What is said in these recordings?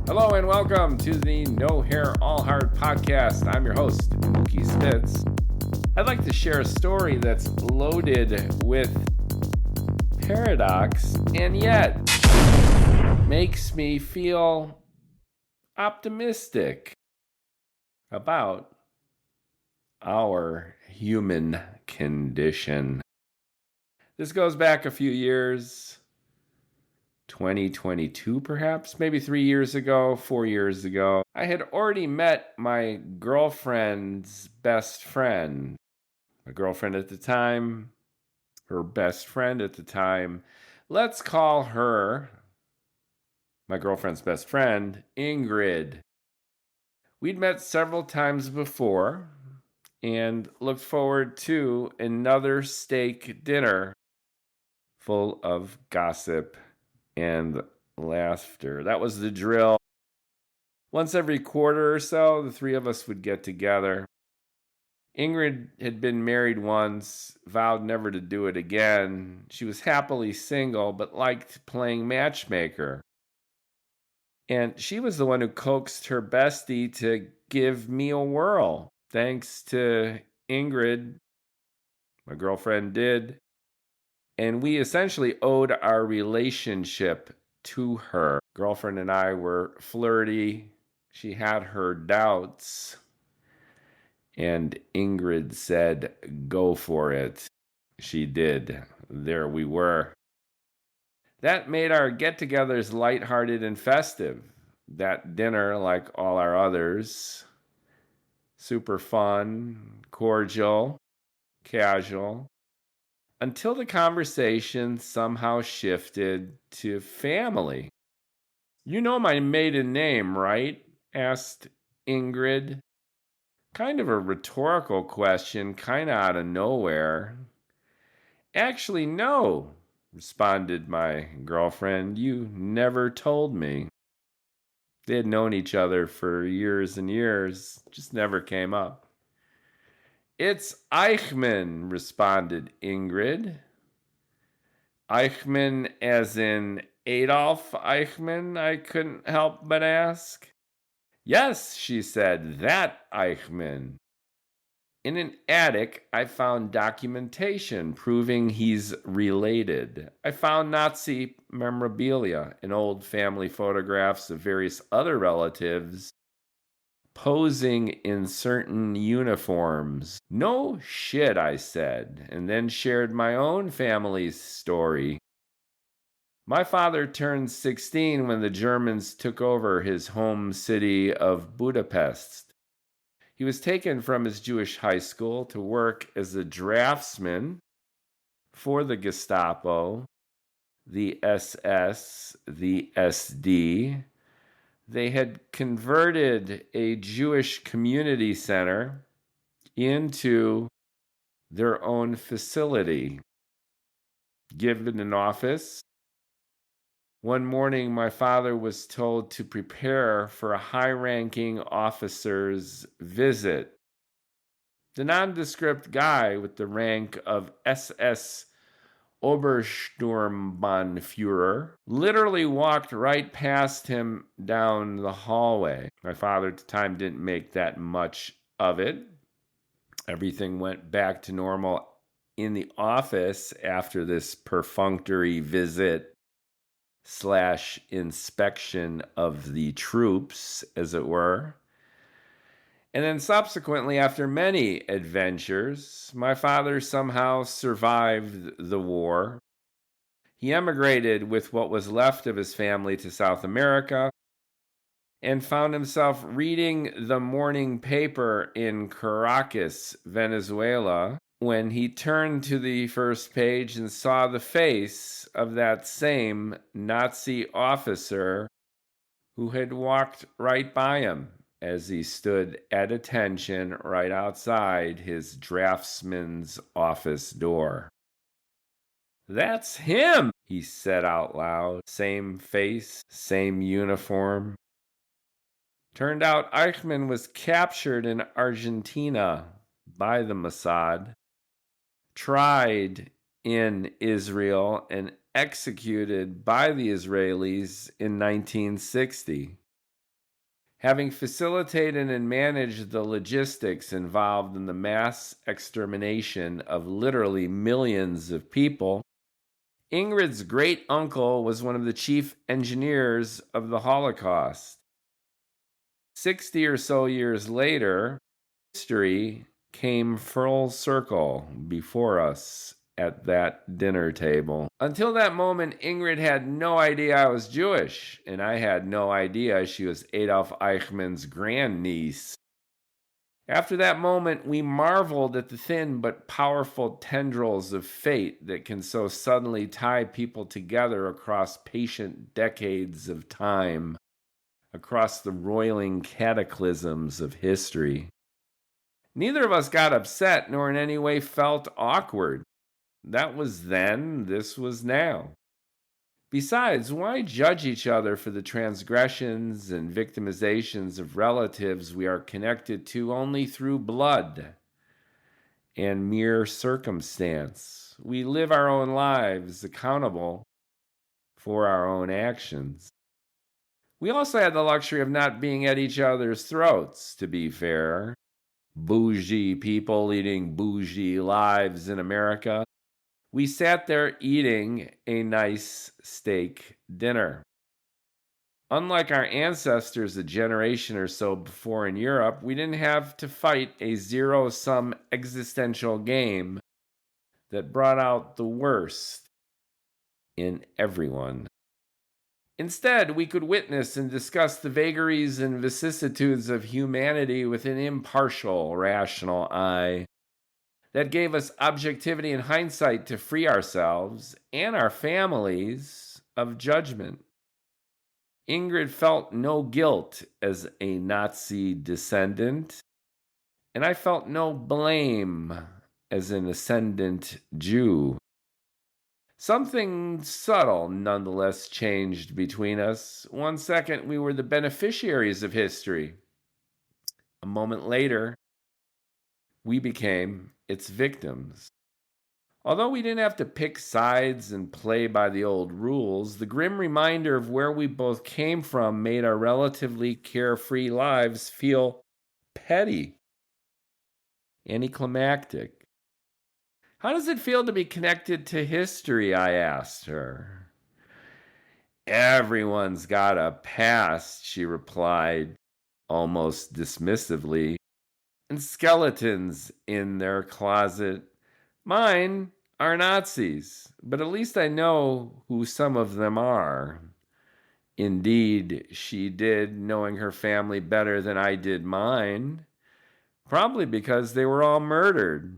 Hello and welcome to the No Hair All Heart podcast. I'm your host, Mookie Spitz. I'd like to share a story that's loaded with paradox and yet makes me feel optimistic about our human condition. This goes back a few years. 2022 perhaps, maybe 3 years ago, 4 years ago. I had already met my girlfriend's best friend. My girlfriend at the time, her best friend at the time. Let's call her, my girlfriend's best friend, Ingrid. We'd met several times before and looked forward to another steak dinner full of gossip and laughter. That was the drill. Once every quarter or so, the three of us would get together. Ingrid had been married once, vowed never to do it again. She was happily single, but liked playing matchmaker. And she was the one who coaxed her bestie to give me a whirl. Thanks to Ingrid, my girlfriend did. And we essentially owed our relationship to her. Girlfriend and I were flirty. She had her doubts. And Ingrid said, go for it. She did. There we were. That made our get-togethers lighthearted and festive. That dinner, like all our others, super fun, cordial, casual. Until the conversation somehow shifted to family. You know my maiden name, right? Asked Ingrid. Kind of a rhetorical question, kind of out of nowhere. Actually, no, responded my girlfriend. You never told me. They had known each other for years and years, just never came up. It's Eichmann, responded Ingrid. Eichmann as in Adolf Eichmann, I couldn't help but ask. Yes, she said, that Eichmann. In an attic, I found documentation proving he's related. I found Nazi memorabilia and old family photographs of various other relatives posing in certain uniforms. No shit, I said, and then shared my own family's story. My father turned 16 when the Germans took over his home city of Budapest. He was taken from his Jewish high school to work as a draftsman for the Gestapo, the SS, the SD. They had converted a Jewish community center into their own facility. Given an office, one morning my father was told to prepare for a high-ranking officer's visit. The nondescript guy with the rank of SS Obersturmbannführer literally walked right past him down the hallway. My father at the time didn't make that much of it. Everything went back to normal in the office after this perfunctory visit / inspection of the troops, as it were. And then subsequently, after many adventures, my father somehow survived the war. He emigrated with what was left of his family to South America and found himself reading the morning paper in Caracas, Venezuela, when he turned to the first page and saw the face of that same Nazi officer who had walked right by him as he stood at attention right outside his draftsman's office door. That's him, he said out loud. Same face, same uniform. Turned out Eichmann was captured in Argentina by the Mossad, tried in Israel, and executed by the Israelis in 1960. Having facilitated and managed the logistics involved in the mass extermination of literally millions of people, Ingrid's great uncle was one of the chief engineers of the Holocaust. 60 or so years later, history came full circle before us at that dinner table. Until that moment, Ingrid had no idea I was Jewish, and I had no idea she was Adolf Eichmann's grandniece. After that moment, we marveled at the thin but powerful tendrils of fate that can so suddenly tie people together across patient decades of time, across the roiling cataclysms of history. Neither of us got upset nor in any way felt awkward. That was then, this was now. Besides, why judge each other for the transgressions and victimizations of relatives we are connected to only through blood and mere circumstance? We live our own lives, accountable for our own actions. We also had the luxury of not being at each other's throats, to be fair. Bougie people leading bougie lives in America. We sat there eating a nice steak dinner. Unlike our ancestors a generation or so before in Europe, we didn't have to fight a zero-sum existential game that brought out the worst in everyone. Instead, we could witness and discuss the vagaries and vicissitudes of humanity with an impartial, rational eye that gave us objectivity and hindsight to free ourselves and our families of judgment. Ingrid felt no guilt as a Nazi descendant, and I felt no blame as an ascendant Jew. Something subtle nonetheless changed between us. One second, we were the beneficiaries of history. A moment later, we became its victims. Although we didn't have to pick sides and play by the old rules, the grim reminder of where we both came from made our relatively carefree lives feel petty, anticlimactic. How does it feel to be connected to history? I asked her. Everyone's got a past, she replied, almost dismissively, and skeletons in their closet. Mine are Nazis, but at least I know who some of them are. Indeed, she did, knowing her family better than I did mine, probably because they were all murdered.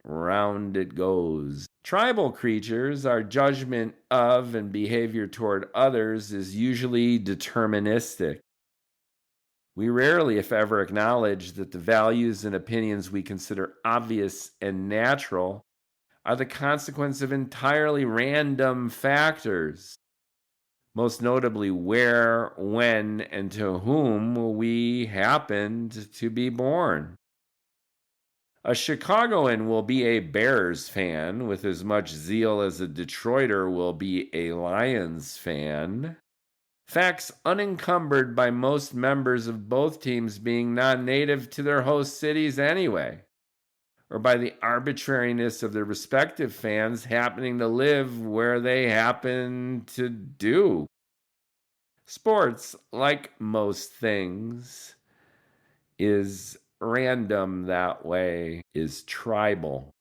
Round it goes. Tribal creatures, our judgment of and behavior toward others is usually deterministic. We rarely, if ever, acknowledge that the values and opinions we consider obvious and natural are the consequence of entirely random factors, most notably where, when, and to whom we happened to be born. A Chicagoan will be a Bears fan with as much zeal as a Detroiter will be a Lions fan. Facts unencumbered by most members of both teams being non-native to their host cities anyway, or by the arbitrariness of their respective fans happening to live where they happen to do. Sports, like most things, is random that way, is tribal.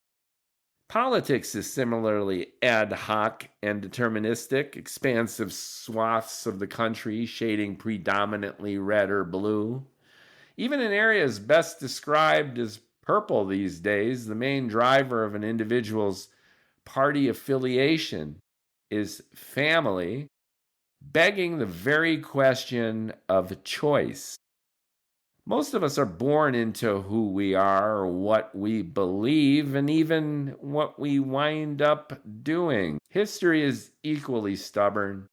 Politics is similarly ad hoc and deterministic, expansive swaths of the country shading predominantly red or blue. Even in areas best described as purple these days, the main driver of an individual's party affiliation is family, begging the very question of choice. Most of us are born into who we are, what we believe, and even what we wind up doing. History is equally stubborn.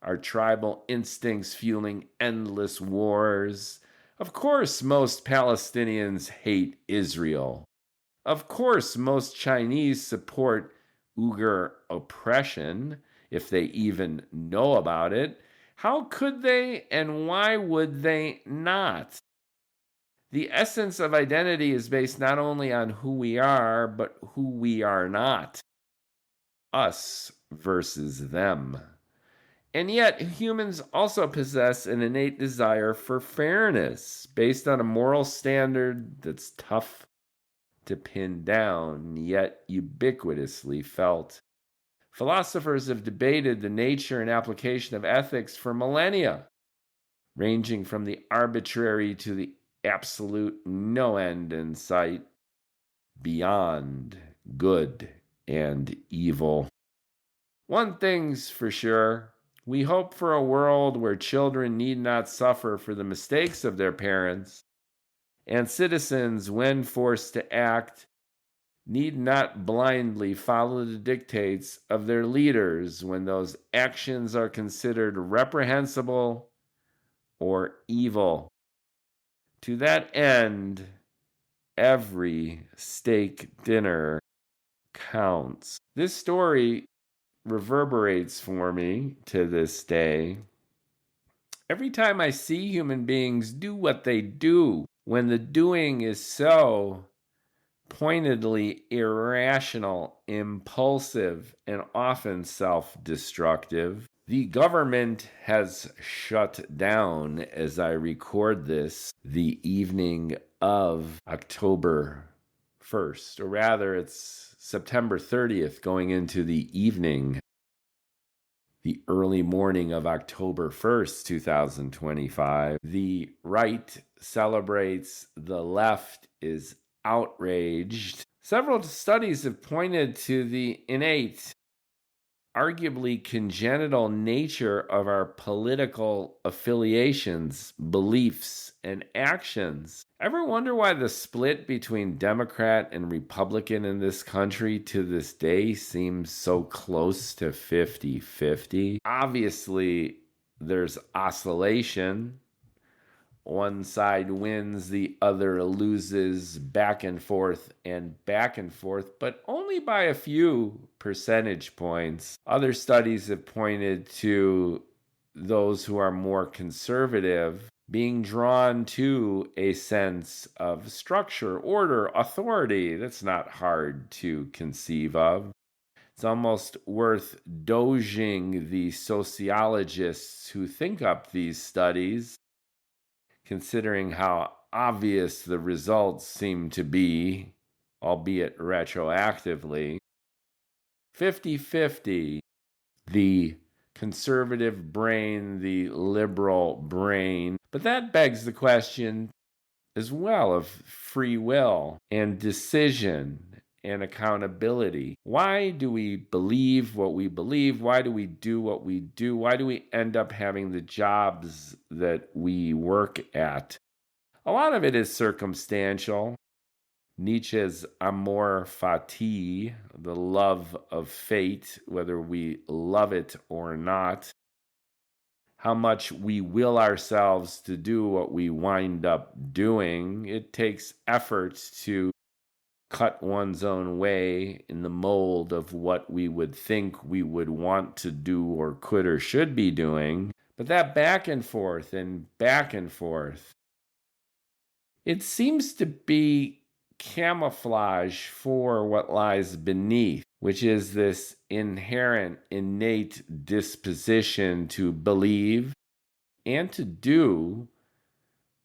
Our tribal instincts fueling endless wars. Of course, most Palestinians hate Israel. Of course, most Chinese support Uyghur oppression, if they even know about it. How could they and why would they not? The essence of identity is based not only on who we are, but who we are not. Us versus them. And yet, humans also possess an innate desire for fairness based on a moral standard that's tough to pin down, yet ubiquitously felt. Philosophers have debated the nature and application of ethics for millennia, ranging from the arbitrary to the absolute no end in sight, beyond good and evil. One thing's for sure, we hope for a world where children need not suffer for the mistakes of their parents, and citizens, when forced to act, need not blindly follow the dictates of their leaders when those actions are considered reprehensible or evil. To that end, every steak dinner counts. This story reverberates for me to this day. Every time I see human beings do what they do, when the doing is so pointedly irrational, impulsive, and often self-destructive. The government has shut down, as I record this, the evening of October 1st, or rather it's September 30th going into the evening, the early morning of October 1st, 2025. The right celebrates, the left is outraged. Several studies have pointed to the innate, arguably congenital nature of our political affiliations, beliefs, and actions. Ever wonder why the split between Democrat and Republican in this country to this day seems so close to 50-50? Obviously, there's oscillation. One side wins, the other loses, back and forth, but only by a few percentage points. Other studies have pointed to those who are more conservative being drawn to a sense of structure, order, authority. That's not hard to conceive of. It's almost worth doging the sociologists who think up these studies, considering how obvious the results seem to be, albeit retroactively. 50-50, the conservative brain, the liberal brain. But that begs the question as well of free will and decision and accountability. Why do we believe what we believe? Why do we do what we do? Why do we end up having the jobs that we work at? A lot of it is circumstantial. Nietzsche's amor fati, the love of fate, whether we love it or not. How much we will ourselves to do what we wind up doing. It takes effort to cut one's own way in the mold of what we would think we would want to do or could or should be doing. But that back and forth, it seems to be camouflage for what lies beneath, which is this inherent, innate disposition to believe and to do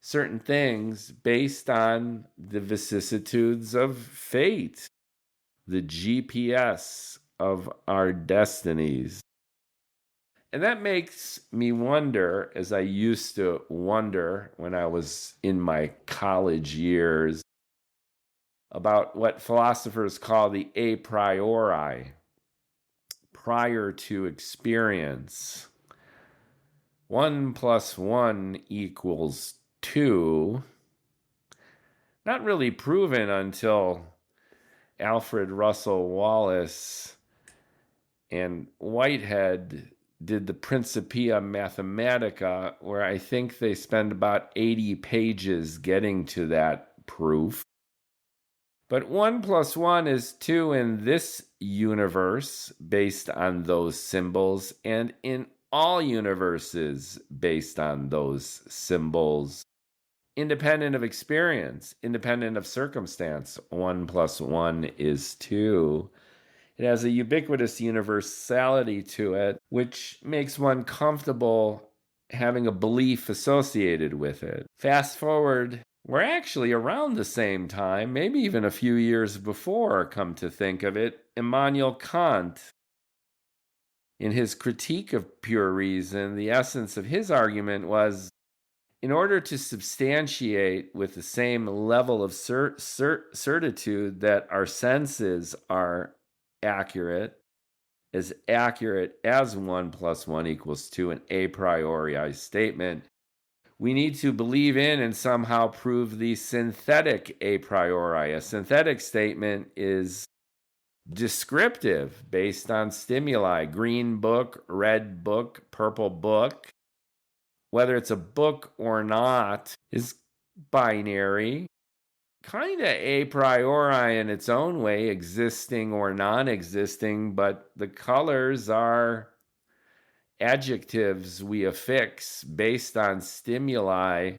certain things based on the vicissitudes of fate, the GPS of our destinies. And that makes me wonder, as I used to wonder when I was in my college years, about what philosophers call the a priori, prior to experience. 1 + 1 = 2, not really proven until Alfred Russel Wallace and Whitehead did the Principia Mathematica, where I think they spend about 80 pages getting to that proof. But 1 + 1 is 2 in this universe based on those symbols, and in all universes based on those symbols, independent of experience, independent of circumstance. 1 plus 1 is 2. It has a ubiquitous universality to it, which makes one comfortable having a belief associated with it. Fast forward, we're actually around the same time, maybe even a few years before, come to think of it. Immanuel Kant, in his critique of pure reason, the essence of his argument was, in order to substantiate with the same level of certitude that our senses are accurate as 1 plus 1 equals 2, an a priori statement, we need to believe in and somehow prove the synthetic a priori. A synthetic statement is descriptive based on stimuli. Green book, red book, purple book. Whether it's a book or not is binary. Kind of a priori in its own way, existing or non-existing, but the colors are adjectives we affix based on stimuli.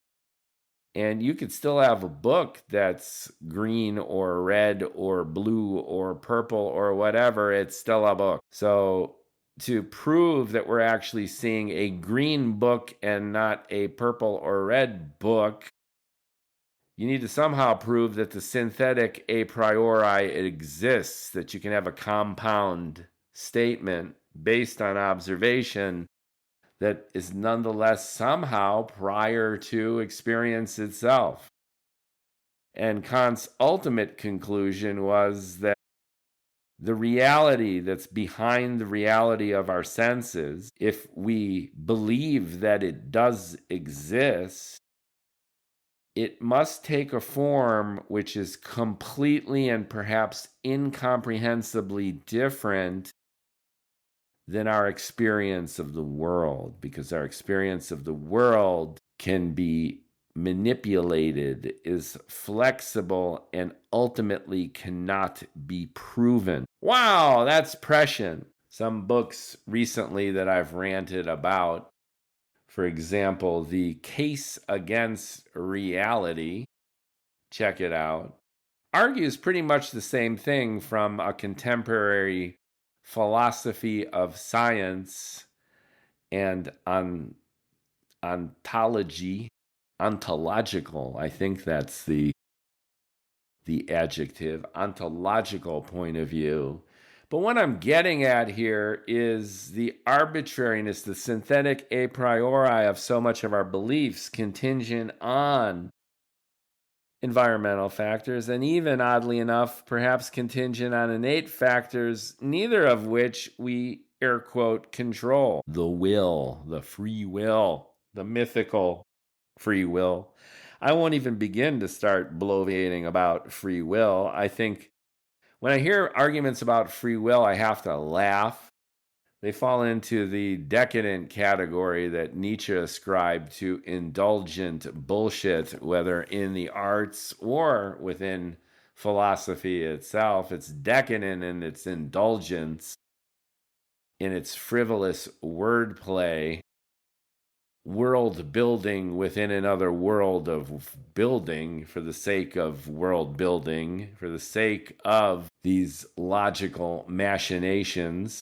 And you could still have a book that's green or red or blue or purple or whatever. It's still a book. So to prove that we're actually seeing a green book and not a purple or red book, you need to somehow prove that the synthetic a priori exists, that you can have a compound statement based on observation that is nonetheless somehow prior to experience itself. And Kant's ultimate conclusion was that the reality that's behind the reality of our senses, if we believe that it does exist, it must take a form which is completely and perhaps incomprehensibly different than our experience of the world, because our experience of the world can be manipulated, is flexible, and ultimately cannot be proven. Wow, that's prescient. Some books recently that I've ranted about, for example, The Case Against Reality, check it out, argues pretty much the same thing from a contemporary philosophy of science and ontological, I think that's the adjective, ontological point of view. But what I'm getting at here is the arbitrariness, the synthetic a priori of so much of our beliefs contingent on environmental factors, and even, oddly enough, perhaps contingent on innate factors, neither of which we, air quote, control. The will, the free will, the mythical free will. I won't even begin to start bloviating about free will. I think when I hear arguments about free will, I have to laugh. They fall into the decadent category that Nietzsche ascribed to indulgent bullshit, whether in the arts or within philosophy itself. It's decadent in its indulgence, in its frivolous wordplay, world building within another world of building for the sake of world building, for the sake of these logical machinations.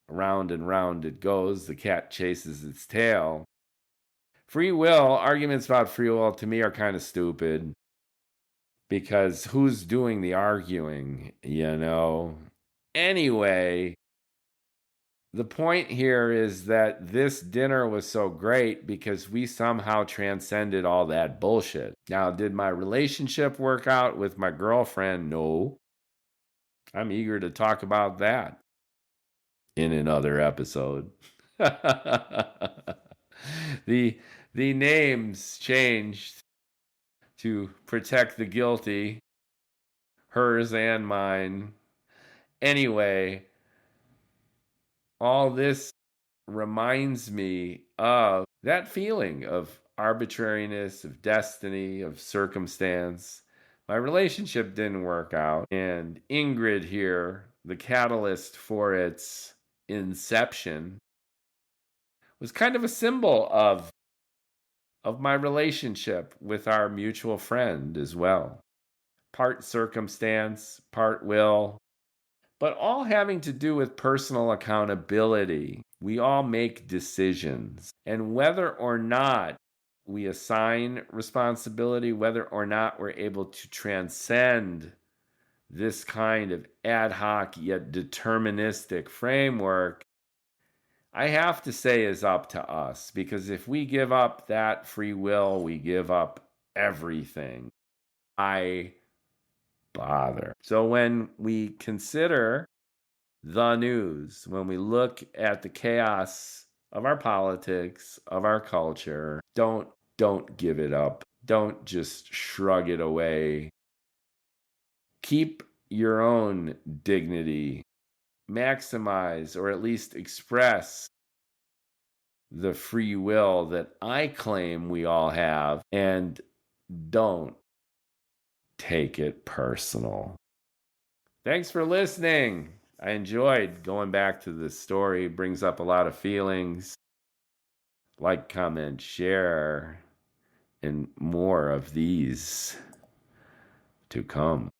Round and round it goes, the cat chases its tail. Free will, arguments about free will to me are kind of stupid, because who's doing the arguing, you know? Anyway, the point here is that this dinner was so great because we somehow transcended all that bullshit. Now, did my relationship work out with my girlfriend? No. I'm eager to talk about that in another episode. The names changed to protect the guilty, hers and mine. Anyway, all this reminds me of that feeling of arbitrariness, of destiny, of circumstance. My relationship didn't work out, and Ingrid here, the catalyst for its inception, was kind of a symbol of my relationship with our mutual friend as well. Part circumstance, part will, but all having to do with personal accountability. We all make decisions, and whether or not we assign responsibility, whether or not we're able to transcend this kind of ad hoc yet deterministic framework, I have to say is up to us, because if we give up that free will, we give up everything. I bother. So when we consider the news, when we look at the chaos of our politics, of our culture, don't give it up. Don't just shrug it away. Keep your own dignity. Maximize, or at least express, the free will that I claim we all have, and don't take it personal. Thanks for listening. I enjoyed going back to this story. It brings up a lot of feelings. Like, comment, share, and more of these to come.